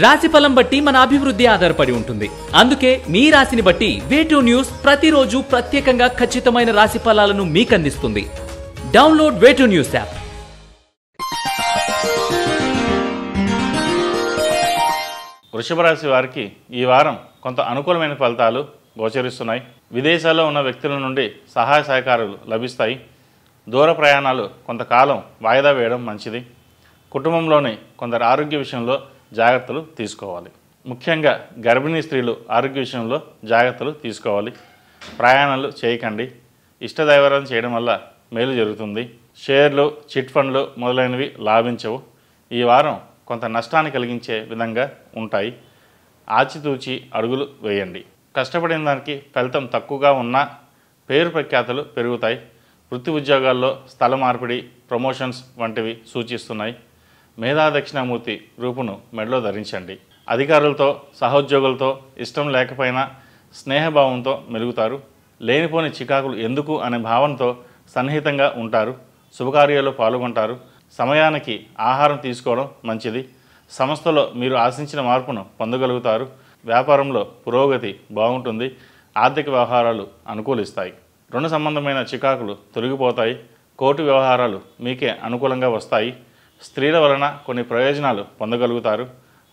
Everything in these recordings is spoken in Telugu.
రాశిఫలం బట్టి మన అభివృద్ధి ఆధారపడి ఉంటుంది. అందుకే మీ రాశిని బట్టి వే2 న్యూస్ ప్రతిరోజు ప్రత్యేకంగా ఖచ్చితమైన రాశి ఫలాలను మీకు అందిస్తుంది. Download Way2 News app. వృషభ రాశి వారికి ఈ వారం కొంత అనుకూలమైన ఫలితాలు గోచరిస్తున్నాయి. విదేశాల్లో ఉన్న వ్యక్తుల నుండి సహాయ సహకారాలు లభిస్తాయి. దూర ప్రయాణాలు కొంతకాలం వాయిదా వేయడం మంచిది. కుటుంబంలోని కొందరు ఆరోగ్య విషయంలో జాగ్రత్తలు తీసుకోవాలి. ముఖ్యంగా గర్భిణీ స్త్రీలు ఆరోగ్య విషయంలో జాగ్రత్తలు తీసుకోవాలి. ప్రయాణాలు చేయకండి. ఇష్టదైవారాధన చేయడం వల్ల మేలు జరుగుతుంది. షేర్లు, చిట్ ఫండ్లు మొదలైనవి లాభించవు. ఈ వారం కొంత నష్టాన్ని కలిగించే విధంగా ఉంటాయి. ఆచితూచి అడుగులు వేయండి. కష్టపడిన దానికి ఫలితం తక్కువగా ఉన్నా పేరు ప్రఖ్యాతలు పెరుగుతాయి. వృత్తి ఉద్యోగాల్లో స్థల మార్పిడి, ప్రమోషన్స్ వంటివి సూచిస్తున్నాయి. మేధా దక్షిణామూర్తి రూపును మెడలో ధరించండి. అధికారులతో, సహోద్యోగులతో ఇష్టం లేకపోయినా స్నేహభావంతో మెలుగుతారు. లేనిపోని చికాకులు ఎందుకు అనే భావనతో సన్నిహితంగా ఉంటారు. శుభకార్యాల్లో పాల్గొంటారు. సమయానికి ఆహారం తీసుకోవడం మంచిది. సంస్థలో మీరు ఆశించిన మార్పును పొందగలుగుతారు. వ్యాపారంలో పురోగతి బాగుంటుంది. ఆర్థిక వ్యవహారాలు అనుకూలిస్తాయి. రుణ సంబంధమైన చికాకులు తొలగిపోతాయి. కోర్టు వ్యవహారాలు మీకే అనుకూలంగా వస్తాయి. స్త్రీల వలన కొన్ని ప్రయోజనాలు పొందగలుగుతారు.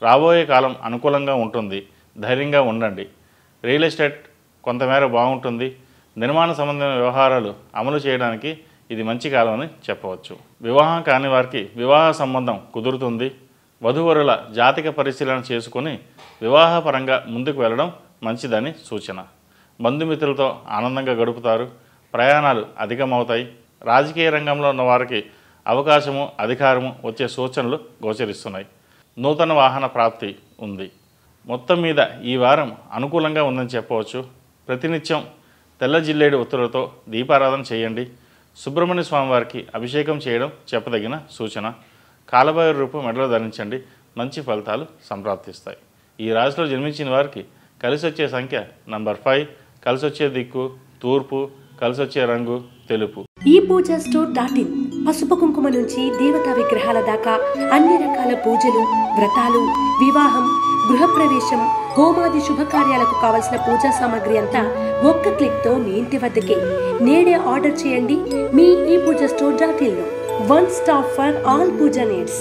రాబోయే కాలం అనుకూలంగా ఉంటుంది. ధైర్యంగా ఉండండి. రియల్ ఎస్టేట్ కొంతమేర బాగుంటుంది. నిర్మాణ సంబంధమైన వ్యవహారాలు అమలు చేయడానికి ఇది మంచి కాలం అని చెప్పవచ్చు. వివాహం కాని వారికి వివాహ సంబంధం కుదురుతుంది. వధూవరుల జాతక పరిశీలన చేసుకుని వివాహపరంగా ముందుకు వెళ్ళడం మంచిదని సూచన. బంధుమిత్రులతో ఆనందంగా గడుపుతారు. ప్రయాణాలు అధికమవుతాయి. రాజకీయ రంగంలో ఉన్న వారికి అవకాశము, అధికారము వచ్చే సూచనలు గోచరిస్తున్నాయి. నూతన వాహన ప్రాప్తి ఉంది. మొత్తం మీద ఈ వారం అనుకూలంగా ఉందని చెప్పవచ్చు. ప్రతినిత్యం తెల్ల జిల్లేడు ఒత్తులతో దీపారాధన చేయండి. సుబ్రహ్మణ్య స్వామివారికి అభిషేకం చేయడం చెప్పదగిన సూచన. కాలభైరవ రూపం మెడలో ధరించండి. మంచి ఫలితాలు సంప్రాప్తిస్తాయి. ఈ రాశిలో జన్మించిన వారికి కలిసి వచ్చే సంఖ్య నంబర్ 5, కలిసి వచ్చే దిక్కు తూర్పు, కలిసి వచ్చే రంగు తెలుపు. ఈ పూజా స్టోర్.in పసుపు కుంకుమ నుంచి దేవతా విగ్రహాల దాకా అన్ని రకాల పూజలు, వ్రతాలు, వివాహం, గృహప్రవేశం, హోమాది శుభకార్యాలకు కావలసిన పూజా సామాగ్రి అంతా ఒక్క క్లిక్ తో మీ ఇంటి వద్దకే. నేడే ఆర్డర్ చేయండి మీ ఈ పూజా స్టోర్.in లో. One stop for all puja needs.